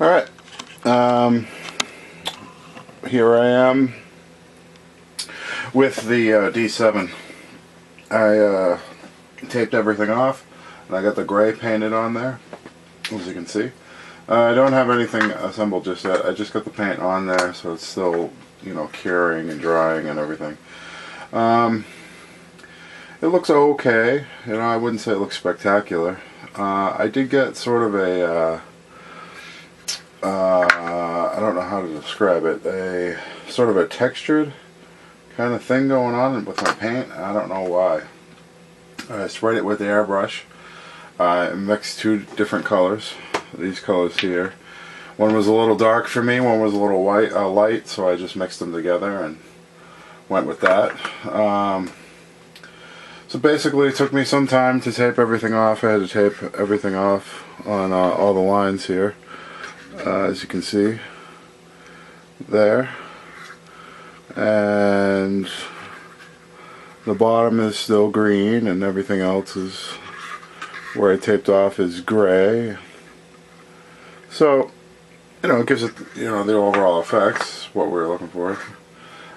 Alright, here I am with the D7. I taped everything off, and I got the gray painted on there, as you can see. I don't have anything assembled just yet. I just got the paint on there, so it's still, you know, curing and drying and everything. It looks okay. You know, I wouldn't say it looks spectacular. I did get sort of a I don't know how to describe it, a sort of a textured kind of thing going on with my paint. I don't know why. I sprayed it with the airbrush. I mixed two different colors, these colors here. One was a little dark for me, one was a little light, so I just mixed them together and went with that. So basically it took me some time to tape everything off. I had to tape everything off on all the lines here. As you can see there, and the bottom is still green and everything else is where I taped off is gray, so you know, it gives it, you know, the overall effects, what we're looking for.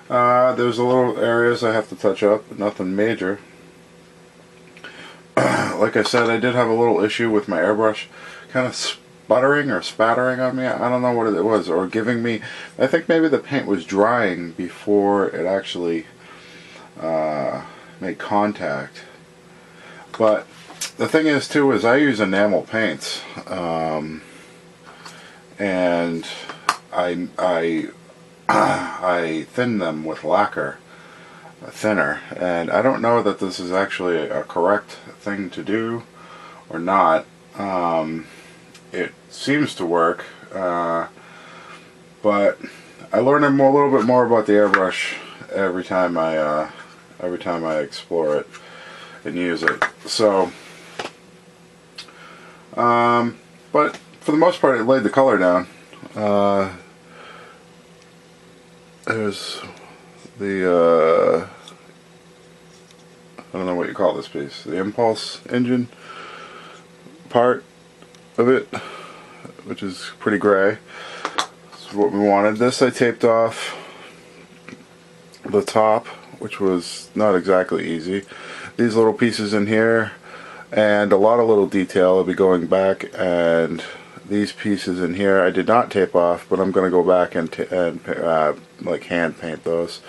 There's a little areas I have to touch up, but nothing major. Like I said, I did have a little issue with my airbrush kind of sputtering or spattering on me. I don't know what it was, or giving me, I think maybe the paint was drying before it actually made contact. But the thing is too, is I use enamel paints, and I thin them with lacquer thinner, and I don't know that this is actually a correct thing to do or not. It seems to work, but I learn a little bit more about the airbrush every time I explore it and use it. So, but for the most part, it laid the color down. There's the I don't know what you call this piece, the impulse engine part of it, which is pretty gray. This is what we wanted. This I taped off the top, which was not exactly easy. These little pieces in here and a lot of little detail will be going back, and these pieces in here I did not tape off, but I'm going to go back and like hand paint those.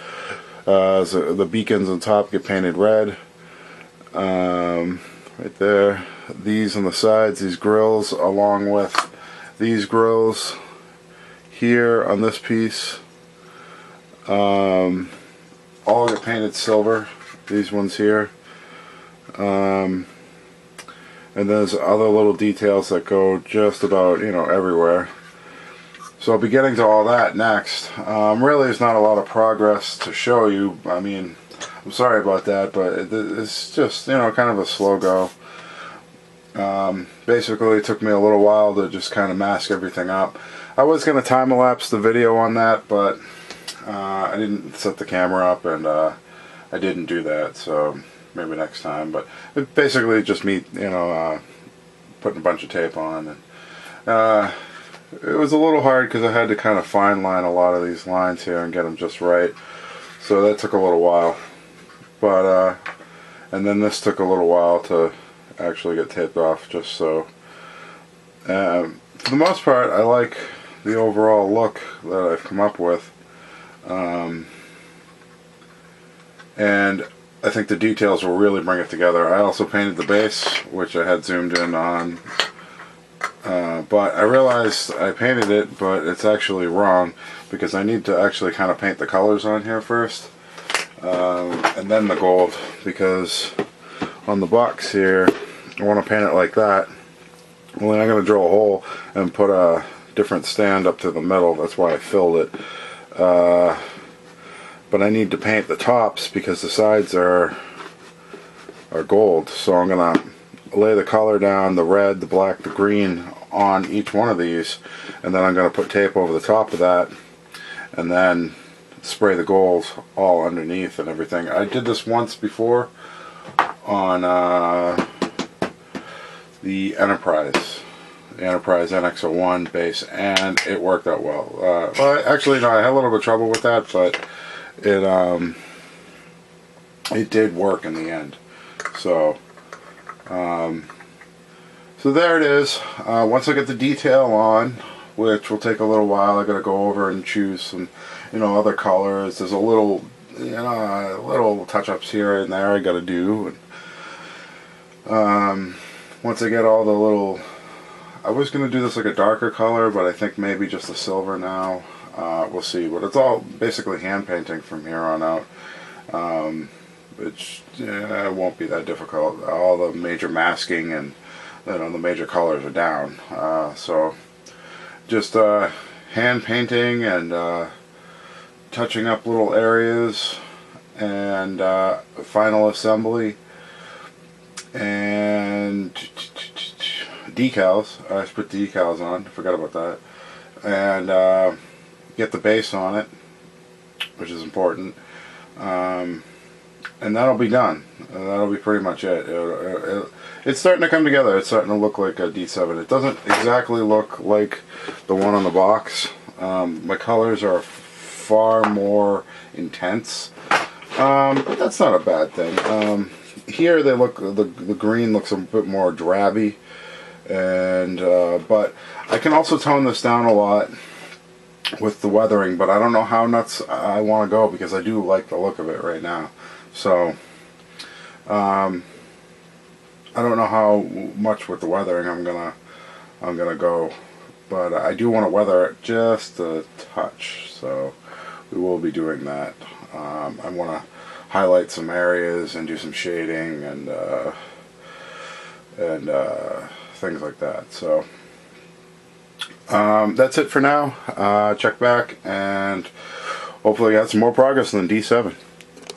So the beacons on top get painted red, right there. These on the sides, these grills, along with these grills here on this piece, all get painted silver. These ones here, and there's other little details that go just about, you know, everywhere. So I'll be getting to all that next. Really, there's not a lot of progress to show you. I mean, I'm sorry about that, but it's just, you know, kind of a slow go. Basically, it took me a little while to just kind of mask everything up. I was going to time-elapse the video on that, but I didn't set the camera up, and I didn't do that, so maybe next time. But it basically just me, you know, putting a bunch of tape on, and it was a little hard because I had to kind of fine line a lot of these lines here and get them just right, so that took a little while. But and then this took a little while to actually get taped off, just so. For the most part, I like the overall look that I've come up with, and I think the details will really bring it together. I also painted the base, which I had zoomed in on, but I realized I painted it, but it's actually wrong, because I need to actually kind of paint the colors on here first, and then the gold, because on the box here I want to paint it like that. Well, then I'm going to drill a hole and put a different stand up to the middle. That's why I filled it. But I need to paint the tops because the sides are gold. So I'm going to lay the color down, the red, the black, the green on each one of these, and then I'm going to put tape over the top of that, and then spray the gold all underneath and everything. I did this once before on the Enterprise, the Enterprise NX01 base, and it worked out well. Well, actually, no, I had a little bit of trouble with that, but it did work in the end. So, so there it is. Once I get the detail on, which will take a little while, I got to go over and choose some, other colors. There's a little, little touch-ups here and there I got to do. And, once I get all the little, I was going to do this like a darker color, but I think maybe just the silver now. We'll see. But it's all basically hand painting from here on out. Which it won't be that difficult. All the major masking and the major colors are down. So just hand painting and touching up little areas and final assembly and decals. I put decals on. Forgot about that. And get the base on it, which is important. And that'll be done. That'll be pretty much it. It's starting to come together. It's starting to look like a D7. It doesn't exactly look like the one on the box. My colors are far more intense, but that's not a bad thing. Here they look, the green looks a bit more drabby, and but I can also tone this down a lot with the weathering, but I don't know how nuts I want to go because I do like the look of it right now. So I don't know how much with the weathering I'm gonna go, but I do want to weather it just a touch, so we will be doing that. I want to highlight some areas and do some shading and things like that. So that's it for now. Check back and hopefully I got some more progress than D7.